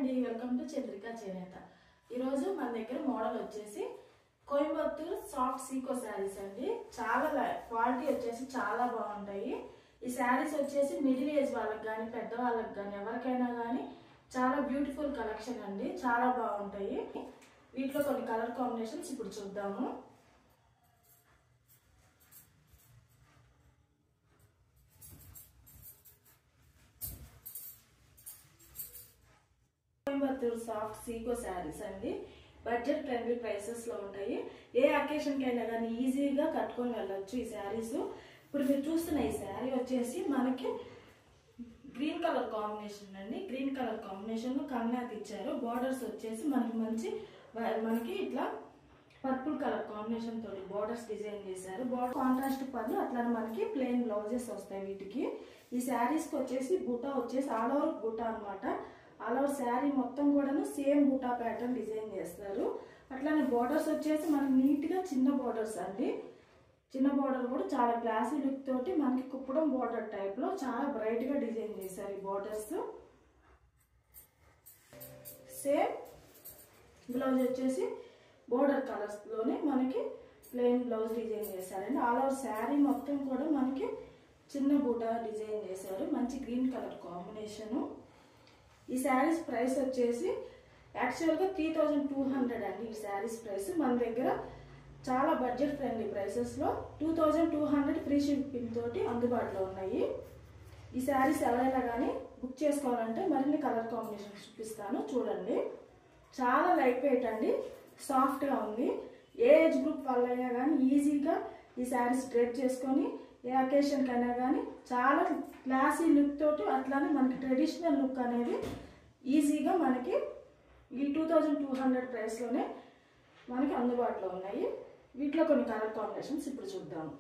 అండి, welcome to Chandrika చేనేత. ఈరోజు మన దగ్గర మోడల్ వచ్చేసి కోయంబత్తూర్ సాఫ్ట్ సీకో శారీస్ అండి. చాలా క్వాలిటీ వచ్చేసి చాలా బాగుంటాయి. ఈ శారీస్ వచ్చేసి మిడిల్ ఏజ్ వాళ్ళకి కానీ పెద్దవాళ్ళకి కానీ ఎవరికైనా కానీ చాలా బ్యూటిఫుల్ కలెక్షన్ అండి. చాలా బాగుంటాయి. వీటిలో కొన్ని కలర్ కాంబినేషన్స్ ఇప్పుడు చూద్దాము. కోయంబత్తూర్ సాఫ్ట్ సీకో శారీస్ అండి. బడ్జెట్ ఫ్రెండ్లీ ప్రైసెస్ లో ఉంటాయి. ఏ అకేషన్ కైనా కానీ ఈజీగా కట్టుకొని వెళ్ళొచ్చు ఈ శారీస్. ఇప్పుడు మీరు చూస్తున్న ఈ శారీ వచ్చేసి మనకి గ్రీన్ కలర్ కాంబినేషన్ అండి. గ్రీన్ కలర్ కాంబినేషన్ కన్నాకి ఇచ్చారు. బార్డర్స్ వచ్చేసి మనకి ఇట్లా పర్పుల్ కలర్ కాంబినేషన్ తోటి బార్డర్స్ డిజైన్ చేశారు. బార్డర్ కాంట్రాస్ట్ పళ్ళు అట్లా మనకి ప్లెయిన్ బ్లౌజెస్ వస్తాయి వీటికి. ఈ శారీస్ కి వచ్చేసి బూటా వచ్చేసి ఆల్ ఓవర్ బూటా అనమాట. ఆల్ ఓవర్ శారీ మొత్తం కూడాను సేమ్ బూటా ప్యాటర్న్ డిజైన్ చేస్తారు. అట్లానే బార్డర్స్ వచ్చేసి మనకి నీట్ గా చిన్న బార్డర్స్ అండి. చిన్న బార్డర్ కూడా చాలా క్లాసీ లుక్ తోటి మనకి కుప్పడం బార్డర్ టైప్ లో చాలా బ్రైట్ గా డిజైన్ చేశారు ఈ బార్డర్స్. సేమ్ బ్లౌజ్ వచ్చేసి బోర్డర్ కలర్స్ లోనే మనకి ప్లెయిన్ బ్లౌజ్ డిజైన్ చేశారండి. ఆల్ ఓవర్ శారీ మొత్తం కూడా మనకి చిన్న బూటా డిజైన్ చేశారు. మంచి గ్రీన్ కలర్ కాంబినేషన్. ఈ శారీస్ ప్రైస్ వచ్చేసి యాక్చువల్గా 3200 అండి. ఈ శారీస్ ప్రైస్ మన దగ్గర చాలా బడ్జెట్ ఫ్రెండ్లీ ప్రైసెస్లో 2200 ఫ్రీ షిప్పింగ్ తోటి అందుబాటులో ఉన్నాయి. ఈ శారీస్ ఎవరైనా కానీ బుక్ చేసుకోవాలంటే మరిన్ని కలర్ కాంబినేషన్స్ చూపిస్తాను చూడండి. చాలా లైట్ వెయిట్ అండి, సాఫ్ట్గా ఉంది. ఏ ఏజ్ గ్రూప్ వాళ్ళైనా కానీ ఈజీగా ఈ శారీస్ డ్రెస్ చేసుకొని ఏ అకేషన్కి అయినా కానీ చాలా క్లాసీ లుక్ తోటి అట్లానే మనకి ట్రెడిషనల్ లుక్ అనేది ఈజీగా మనకి ఈ 2200 ప్రైస్లోనే మనకి అందుబాటులో ఉన్నాయి. వీటిలో కొన్ని కలర్ కాంబినేషన్స్ ఇప్పుడు చూద్దాము.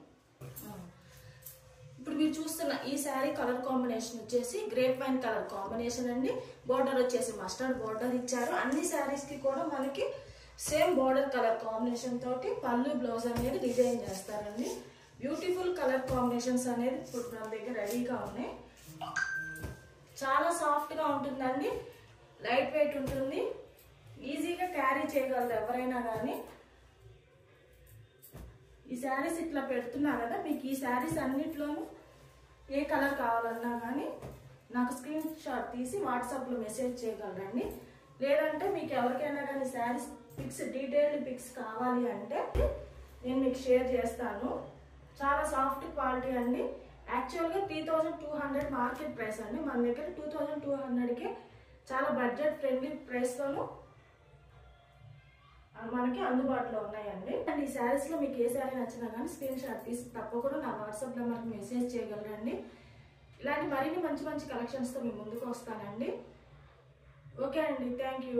ఇప్పుడు మీరు చూస్తున్న ఈ శారీ కలర్ కాంబినేషన్ వచ్చేసి గ్రేప్ వైన్ కలర్ కాంబినేషన్ అండి. బార్డర్ వచ్చేసి మస్టర్డ్ బార్డర్ ఇచ్చారు. అన్ని శారీస్కి కూడా మనకి సేమ్ బార్డర్ కలర్ కాంబినేషన్ తోటి పళ్ళు బ్లౌజ్ అనేది డిజైన్ చేస్తారండి. బ్యూటిఫుల్ కలర్ కాంబినేషన్స్ అనేది ఇప్పుడు మన దగ్గర రెడీగా ఉన్నాయి. చాలా సాఫ్ట్గా ఉంటుందండి, లైట్ వెయిట్ ఉంటుంది, ఈజీగా క్యారీ చేయగలరు ఎవరైనా కానీ. ఈ శారీస్ ఇట్లా పెడుతున్నా కదా, మీకు ఈ శారీస్ అన్నిట్లోనూ ఏ కలర్ కావాలన్నా కానీ నాకు స్క్రీన్ షాట్ తీసి వాట్సాప్లో మెసేజ్ చేయగలరండి. లేదంటే మీకు ఎవరికైనా కానీ శారీస్ పిక్స్ డీటెయిల్డ్ పిక్స్ కావాలి అంటే నేను మీకు షేర్ చేస్తాను. చాలా సాఫ్ట్ క్వాలిటీ అండి. యాక్చువల్గా 3200 మార్కెట్ ప్రైస్ అండి. మన దగ్గర 2200కి చాలా బడ్జెట్ ఫ్రెండ్లీ ప్రైస్లోనూ మనకి అందుబాటులో ఉన్నాయండి. అండ్ ఈ శారీస్లో మీకు ఏ శారీ నచ్చినా కానీ స్క్రీన్ షాట్ తీసి తప్పకుండా నా వాట్సాప్లో మనకు మెసేజ్ చేయగలరండి. ఇలాంటి మరిన్ని మంచి మంచి కలెక్షన్స్తో మీ ముందుకు వస్తానండి. ఓకే అండి, థ్యాంక్ యూ.